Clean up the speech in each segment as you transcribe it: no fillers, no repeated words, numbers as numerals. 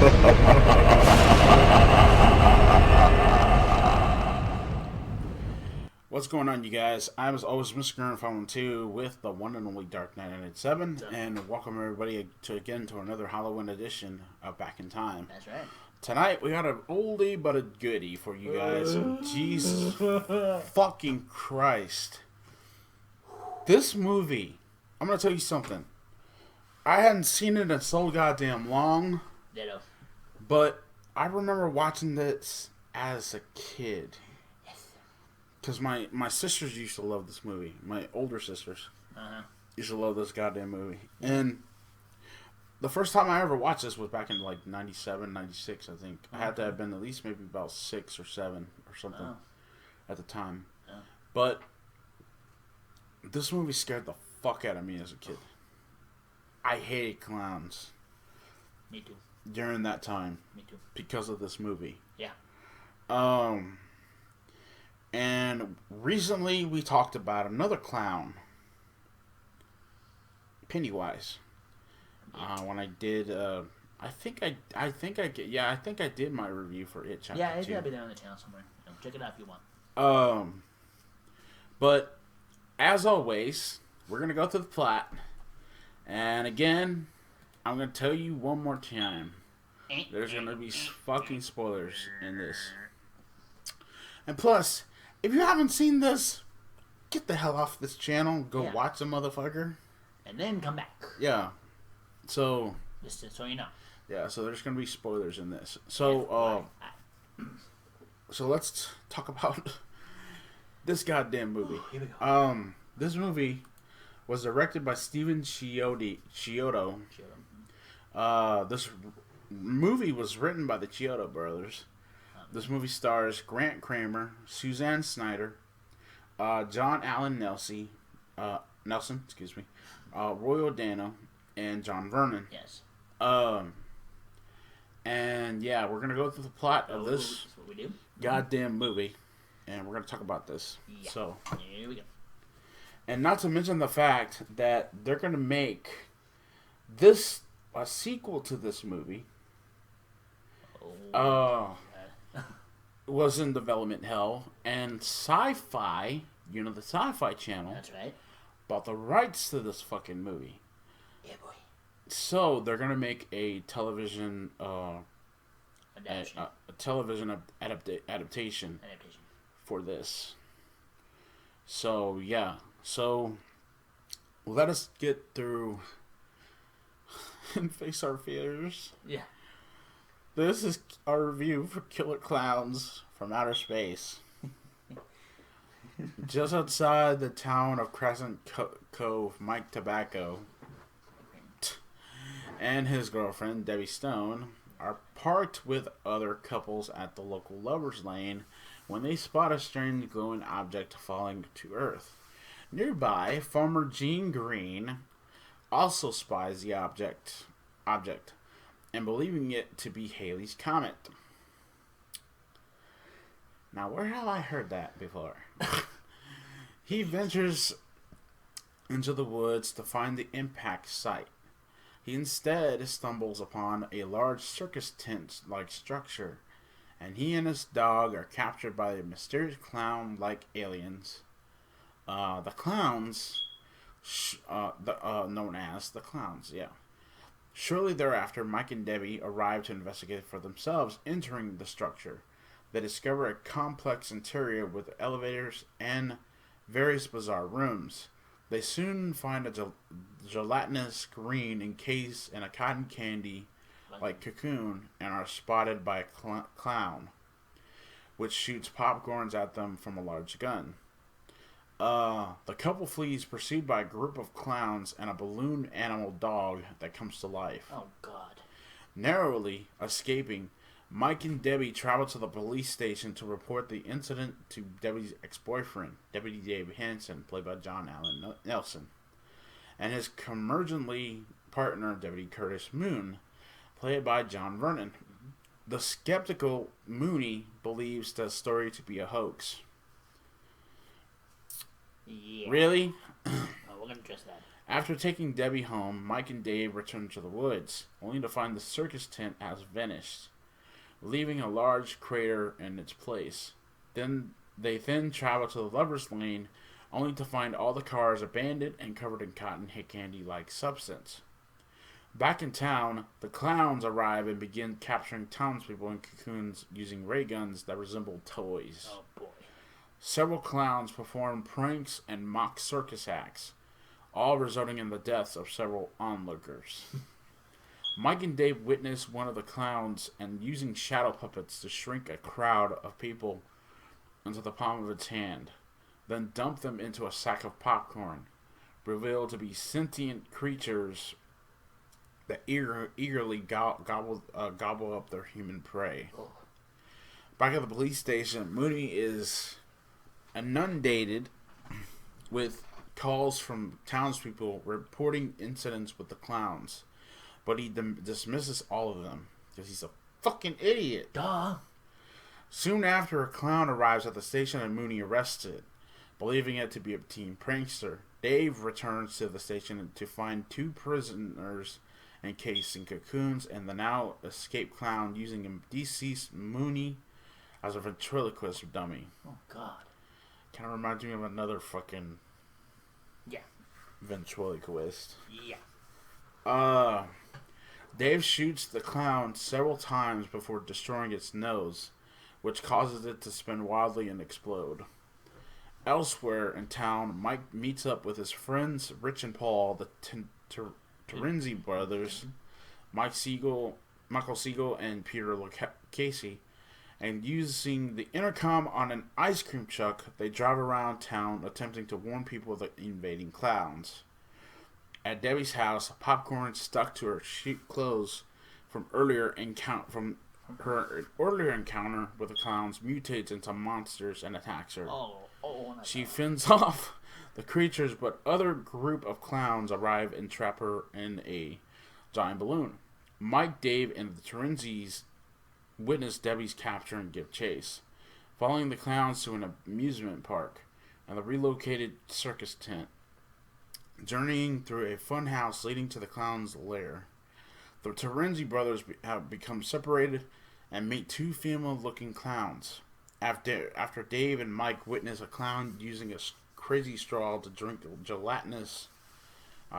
What's going on, you guys? I was always Mr. Grimreaper 2 with the one and only Dark Knight 987, and welcome everybody to another Halloween edition of Back in Time. That's right. Tonight we got an oldie but a goodie for you guys. Jesus fucking Christ. This movie, I'm gonna tell you something. I hadn't seen it in so goddamn long. Ditto. But I remember watching this as a kid. Because my sisters used to love this movie. My older sisters used to love this goddamn movie. And the first time I ever watched this was back in like 97, 96, I think. I had to have been at least maybe about 6 or 7 or something at the time. But this movie scared the fuck out of me as a kid. I hated clowns. Me too. During that time. Me too. Because of this movie. Yeah. And recently we talked about another clown, Pennywise. When I did, I think I did my review for it. Chapter 2. It's gotta be there on the channel somewhere. Check it out if you want. But as always, we're gonna go through the plot, and again, I'm gonna tell you one more time. There's gonna be fucking spoilers in this, and plus. If you haven't seen this, get the hell off this channel. Go watch the motherfucker. And then come back. Yeah. So. Just so you know. Yeah, so there's going to be spoilers in this. So, so let's talk about this goddamn movie. Here we go. This movie was directed by Steven Chiodo. This movie was written by the Chiodo brothers. This movie stars Grant Kramer, Suzanne Snyder, John Allen Nelson, Roy O'Dano, and John Vernon. Yes. And yeah, we're gonna go through the plot of this That's what we do. Goddamn movie, and we're gonna talk about this. Yeah. So here we go. And not to mention the fact that they're gonna make this a sequel to this movie. Was in development hell, and Sci-Fi, the Sci-Fi channel, that's right, bought the rights to this fucking movie. Yeah, boy. So they're gonna make a television adaptation for this. So yeah, so let us get through and face our fears. Yeah. This is our review for Killer Klowns from Outer Space. Just outside the town of Crescent Cove, Mike Tobacco and his girlfriend, Debbie Stone, are parked with other couples at the local lovers lane when they spot a strange glowing object falling to Earth. Nearby, Farmer Gene Green also spies the object. And believing it to be Halley's Comet. Now, where have I heard that before? He ventures into the woods to find the impact site. He instead stumbles upon a large circus tent-like structure, and he and his dog are captured by the mysterious clown-like aliens. The Klowns, known as the Klowns, yeah. Shortly thereafter, Mike and Debbie arrive to investigate for themselves. Entering the structure, they discover a complex interior with elevators and various bizarre rooms. They soon find a gelatinous green encased in a cotton candy-like cocoon and are spotted by a clown, which shoots popcorns at them from a large gun. The couple flees, pursued by a group of clowns and a balloon animal dog that comes to life. Oh, God. Narrowly escaping, Mike and Debbie travel to the police station to report the incident to Debbie's ex-boyfriend, Deputy Dave Hansen, played by John Allen Nelson, and his curmudgeonly partner, Deputy Curtis Moon, played by John Vernon. The skeptical Mooney believes the story to be a hoax. Yeah. Really? We're going to address that. After taking Debbie home, Mike and Dave return to the woods, only to find the circus tent has vanished, leaving a large crater in its place. They travel to the Lover's Lane, only to find all the cars abandoned and covered in cotton candy-like substance. Back in town, the Klowns arrive and begin capturing townspeople in cocoons using ray guns that resemble toys. Oh boy. Several clowns perform pranks and mock circus acts, all resulting in the deaths of several onlookers. Mike and Dave witness one of the clowns and using shadow puppets to shrink a crowd of people into the palm of its hand, then dump them into a sack of popcorn, revealed to be sentient creatures that eagerly gobble up their human prey. Oh. Back at the police station, Mooney is inundated with calls from townspeople reporting incidents with the clowns, but he dismisses all of them because he's a fucking idiot. Duh. Soon after, a clown arrives at the station and Mooney arrested, believing it to be a teen prankster. Dave returns to the station to find 2 prisoners encased in cocoons and the now escaped clown using a deceased Mooney as a ventriloquist dummy. Oh God. Kind of reminds me of another fucking ventriloquist. Yeah. Dave shoots the clown several times before destroying its nose, which causes it to spin wildly and explode. Elsewhere in town, Mike meets up with his friends Rich and Paul, the Terenzi brothers, Michael Siegel, and Peter Casey, and using the intercom on an ice cream truck, they drive around town attempting to warn people of the invading clowns. At Debbie's house, popcorn stuck to her sheet clothes from her earlier encounter with the clowns mutates into monsters and attacks her. She fends off the creatures, but other group of clowns arrive and trap her in a giant balloon. Mike, Dave, and the Terenzis witness Debbie's capture and give chase, following the clowns to an amusement park and the relocated circus tent, journeying through a fun house leading to the clown's lair. The Terenzi brothers have become separated and meet 2 female-looking clowns. After Dave and Mike witness a clown using a crazy straw to drink gelatinous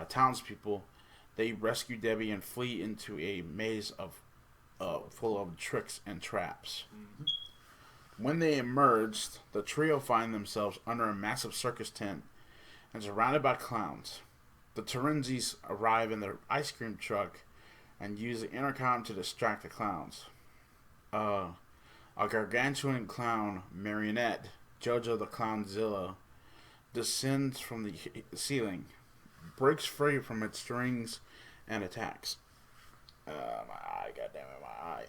townspeople, they rescue Debbie and flee into a maze full of tricks and traps. Mm-hmm. When they emerged, the trio find themselves under a massive circus tent and surrounded by clowns. The Terenzis arrive in their ice cream truck and use the intercom to distract the clowns. A gargantuan clown marionette, Jojo the Clownzilla, descends from the ceiling, breaks free from its strings, and attacks. My eye, goddammit, my eye.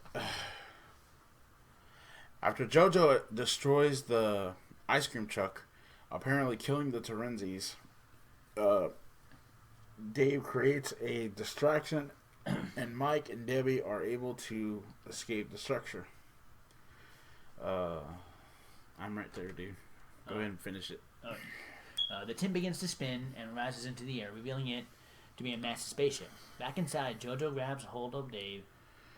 After Jojo destroys the ice cream truck, apparently killing the Terenzis, Dave creates a distraction, and Mike and Debbie are able to escape the structure. I'm right there, dude. Go ahead and finish it. The tent begins to spin and rises into the air, revealing it to be a massive spaceship. Back inside, Jojo grabs a hold of Dave,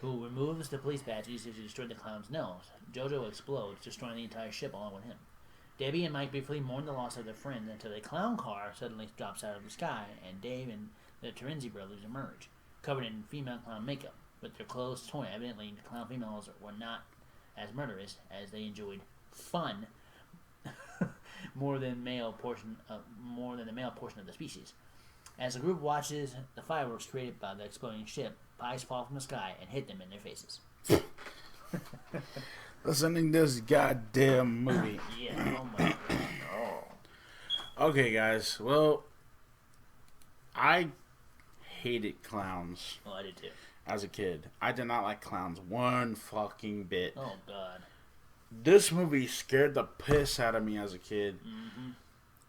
who removes the police badge used to destroy the clown's nose. Jojo explodes, destroying the entire ship along with him. Debbie and Mike briefly mourn the loss of their friend until a clown car suddenly drops out of the sky, and Dave and the Terenzi brothers emerge, covered in female clown makeup. With their clothes torn, evidently the clown females were not as murderous as they enjoyed fun more than the male portion of the species. As the group watches the fireworks created by the exploding ship, pies fall from the sky and hit them in their faces. Listening to this goddamn movie. Yeah, oh my god. Oh. Okay, guys. Well, I hated clowns. Oh, I did too. As a kid. I did not like clowns one fucking bit. Oh, God. This movie scared the piss out of me as a kid. Mm-hmm.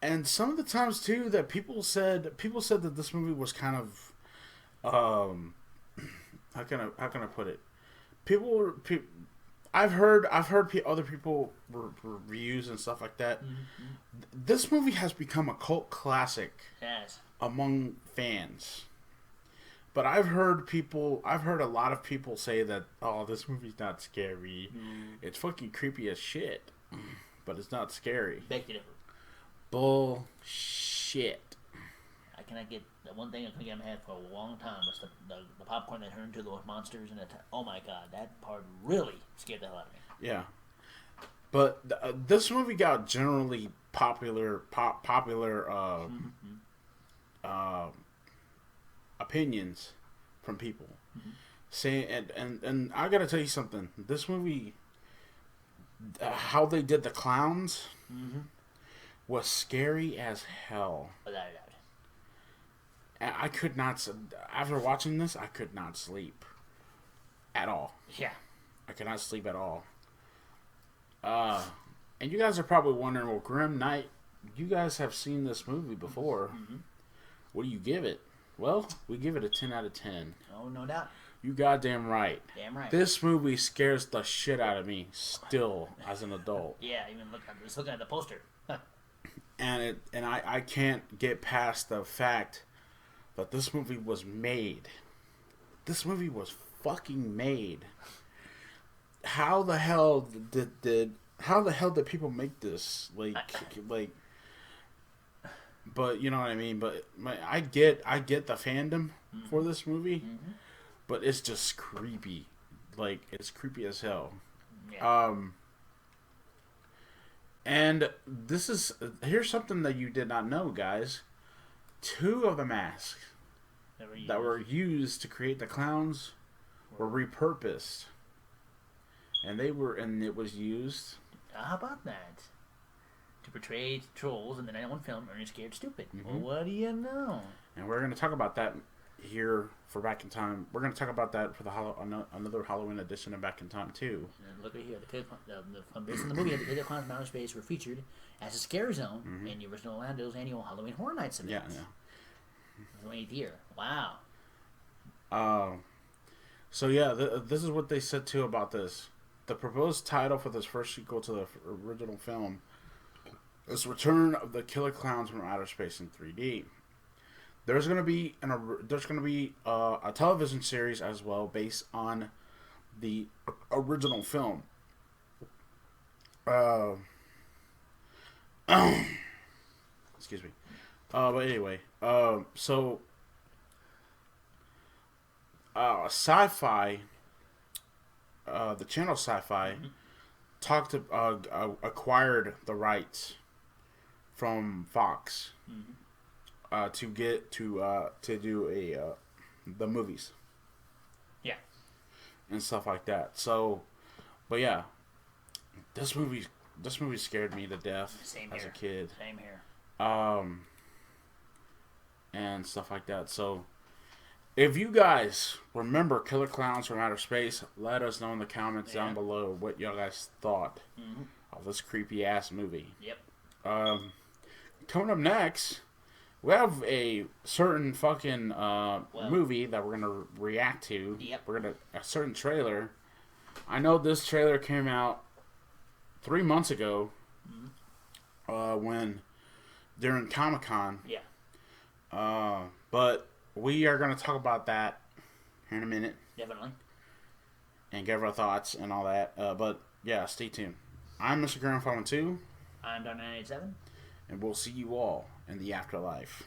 And some of the times, too, that people said that this movie was kind of, how can I put it? other people reviews and stuff like that. This movie has become a cult classic Yes. among fans. But I've heard a lot of people say that, oh, this movie's not scary. It's fucking creepy as shit. But it's not scary. Beg to differ. Bullshit. I cannot get the one thing I couldn't get in my head for a long time was the popcorn that turned into those monsters and oh my god, that part really scared the hell out of me. Yeah. But this movie got generally popular opinions from people saying, and I gotta tell you something. This movie, how they did the clowns, was scary as hell. Without a doubt. And I could not. After watching this, I could not sleep at all. Yeah. I could not sleep at all. And you guys are probably wondering, well, Grim Knight, you guys have seen this movie before. What do you give it? Well, we give it a 10 out of 10. Oh, no doubt. You goddamn right. Damn right. This movie scares the shit out of me still as an adult. Yeah, just looking at the poster. And I can't get past the fact that this movie was made. This movie was fucking made. How the hell did people make this? Like but you know what I mean? But I get the fandom for this movie. But it's just creepy. Like, it's creepy as hell. Yeah. And here's something that you did not know, guys. 2 of the masks that were used to create the clowns were repurposed. And it was used. How about that? To portray trolls in the 91 film Ernie Scared Stupid. Well, what do you know? And we're going to talk about that here for Back in Time. We're going to talk about that for the another Halloween edition of Back in Time, too. And look at here. Based on the movie, the Killer Clowns from Outer Space were featured as a scare zone in the original Orlando's annual Halloween Horror Nights event. Yeah. The 28th year. Wow. So, yeah, this is what they said, too, about this. The proposed title for this first sequel to the original film is Return of the Killer Clowns from Outer Space in 3D. There's going to be a television series as well based on the original film. Excuse me. But anyway, so Sci-Fi, the channel Sci-Fi, acquired the rights from Fox. To get to do the movies, and stuff like that. So, but yeah, this movie scared me to death as a kid. Same here. And stuff like that. So, if you guys remember Killer Clowns from Outer Space, let us know in the comments down below what y'all guys thought of this creepy ass movie. Yep. Coming up next, we have a certain fucking movie that we're gonna react to. Yep. A certain trailer. I know this trailer came out 3 months ago. When during Comic-Con. Yeah. But we are gonna talk about that here in a minute. Definitely. And give our thoughts and all that. But yeah, stay tuned. I'm Mr. Grandfather 2. I'm Dark987. And we'll see you all in the afterlife,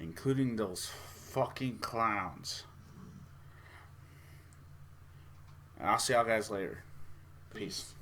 including those fucking clowns. And I'll see y'all guys later. Peace.